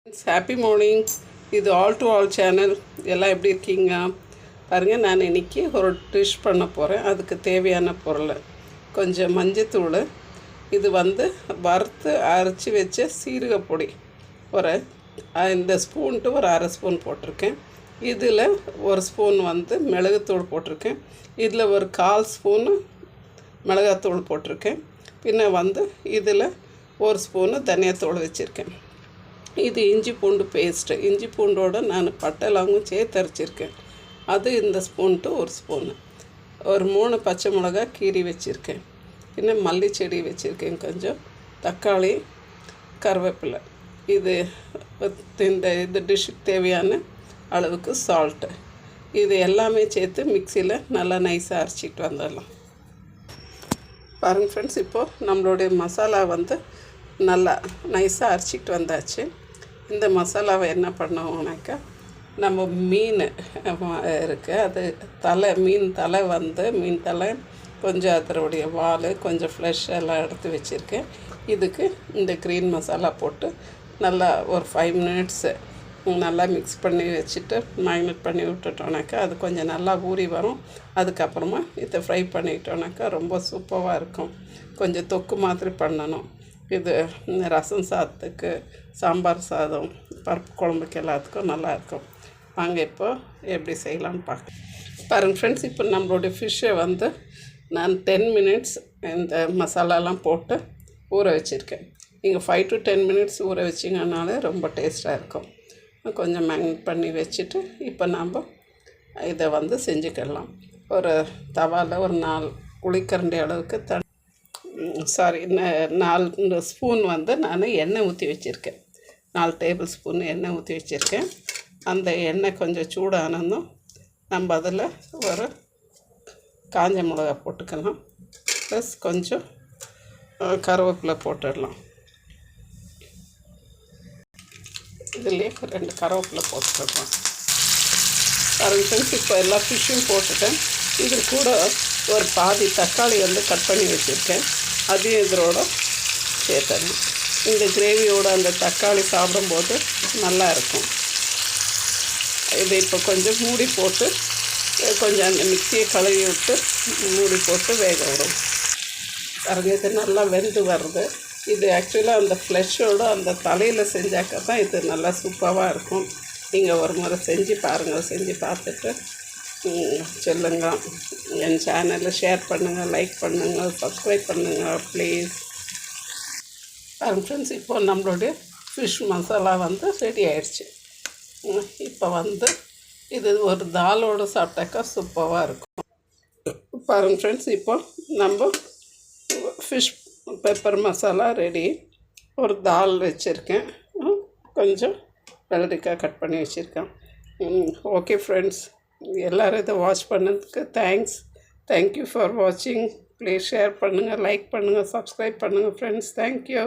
Happy morning. இது all to all channel. எல்லாம் எப்படி இருக்கீங்க பாருங்கள். நான் இன்றைக்கி ஒரு டிஷ் பண்ண போகிறேன். அதுக்கு தேவையான பொருள் கொஞ்சம் மஞ்சத்தூள், இது வறுத்து அரைச்சி வச்ச சீரகப்பொடி ஒரு இந்த ஸ்பூன்ட்டு ஒரு அரை ஸ்பூன் போட்டிருக்கேன். இதில் ஒரு ஸ்பூன் மிளகுத்தூள் போட்டிருக்கேன். இதில் ஒரு 1/4 ஸ்பூனு மிளகாத்தூள் போட்டிருக்கேன். பின்ன இதில் ஒரு ஸ்பூனு தனியாத்தூள் வச்சுருக்கேன். இது இஞ்சி பூண்டு பேஸ்ட்டு. இஞ்சி பூண்டோடு நான் பட்டை லவங்கம் சேர்த்து அரைச்சிருக்கேன். அது இந்த ஸ்பூன்ட்டு ஒரு ஸ்பூனு. ஒரு 3 பச்சை மிளகா கீரி வச்சுருக்கேன். இன்னும் மல்லி செடி வச்சுருக்கேன். கொஞ்சம் தக்காளி, கருவேப்பிலை. இது இந்த டிஷ்ஷுக்கு தேவையான அளவுக்கு சால்ட்டு. இது எல்லாமே சேர்த்து மிக்சியில் நல்லா நைஸாக அரைச்சிட்டு வந்துடலாம். பாருங்கள் ஃப்ரெண்ட்ஸ், இப்போது நம்மளுடைய மசாலா நல்லா நைஸாக அரைச்சிக்கிட்டு வந்தாச்சு. இந்த மசாலாவை என்ன பண்ணுவோம்னாக்கா, நம்ம மீன் இருக்குது, அது மீன் தலை கொஞ்சம் அதனுடைய வால், கொஞ்சம் ஃப்ளஷ் எல்லாம் எடுத்து வச்சுருக்கேன். இதுக்கு இந்த க்ரீன் மசாலா போட்டு நல்லா ஒரு 5 மினிட்ஸு நல்லா மிக்ஸ் பண்ணி வச்சுட்டு மேரினேட் பண்ணி விட்டுட்டோன்னாக்கா அது கொஞ்சம் நல்லா ஊறி வரும். அதுக்கப்புறமா இதை ஃப்ரை பண்ணிக்கிட்டோன்னாக்கா ரொம்ப சூப்பராக இருக்கும். கொஞ்சம் தொக்கு மாதிரி பண்ணணும். இது ரசம் சாதத்துக்கு, சாம்பார் சாதம், பருப்பு குழம்புக்கு எல்லாத்துக்கும் நல்லாயிருக்கும். வாங்க இப்போ எப்படி செய்யலான்னு பாருங்கள் ஃப்ரெண்ட்ஸ். இப்போ நம்மளுடைய ஃபிஷ்ஷை நான் 10 மினிட்ஸ் இந்த மசாலாலாம் போட்டு ஊற வச்சுருக்கேன். நீங்கள் 5 to 10 மினிட்ஸ் ஊற வச்சிங்கனாலே ரொம்ப டேஸ்ட்டாக இருக்கும். கொஞ்சம் மேரினேட் பண்ணி வச்சுட்டு இப்போ நாம் இதை செஞ்சுக்கிடலாம். ஒரு தவாவில் ஒரு 4 குழிக்கரண்டி அளவுக்கு 4 ஸ்பூன் நான் எண்ணெய் ஊற்றி வச்சுருக்கேன். 4 டேபிள் ஸ்பூன் எண்ணெய் ஊற்றி வச்சுருக்கேன். அந்த எண்ணெய் கொஞ்சம் சூடானதும் நம்ம அதில் ஒரு காஞ்ச மிளகா போட்டுக்கலாம். ப்ளஸ் கொஞ்சம் கருவேப்பிலை போட்டுடலாம். இதுலேயே 2 கருவேப்பிலை போட்டுடலாம். ஃப்ரெண்ட்ஸ், இப்போ எல்லா ஃபிஷ்ஷும் போட்டுட்டேன். இது கூட ஒரு பாதி தக்காளி கட் பண்ணி வச்சுருக்கேன். அதையும் இதோட சேர்த்தணும். இந்த கிரேவியோட அந்த தக்காளி சாப்பிடும்போது நல்லா இருக்கும். இதை இப்போ கொஞ்சம் மூடி போட்டு கொஞ்சம் அந்த மிக்சியை கழுவி விட்டு மூடி போட்டு வேக விடும். இது நல்லா வெந்து வருது. இது ஆக்சுவலாக அந்த ஃப்ளெஷ்ஷோடு அந்த தலையில் செஞ்சாக்கா தான் இது நல்லா சூப்பராக இருக்கும். நீங்கள் ஒரு முறை செஞ்சு பாருங்கள். செஞ்சு பார்த்துட்டு சொல்லுங்கள். என் சேனலில் ஷேர் பண்ணுங்கள், லைக் பண்ணுங்கள், சப்ஸ்கிரைப் பண்ணுங்கள் ப்ளீஸ். ஃப்ரெண்ட்ஸ், இப்போ நம்மளுடைய ஃபிஷ் மசாலா ரெடி ஆயிடுச்சு. இப்போ இது ஒரு தாலோடு சாப்பிட்டாக்கா சூப்பராக இருக்கும். பாருங்கள் ஃப்ரெண்ட்ஸ், இப்போ நம்ம ஃபிஷ் பெப்பர் மசாலா ரெடி. ஒரு தால் வச்சுருக்கேன். கொஞ்சம் வெள்ளரிக்காய் கட் பண்ணி வச்சுருக்கேன். ஓகே ஃப்ரெண்ட்ஸ், எல்லோரும் இதை வாட்ச் பண்ணதுக்கு தேங்க்யூ ஃபார் வாட்சிங். ப்ளீஸ் ஷேர் பண்ணுங்கள், லைக் பண்ணுங்கள், சப்ஸ்கிரைப் பண்ணுங்கள் ஃப்ரெண்ட்ஸ். தேங்க்யூ.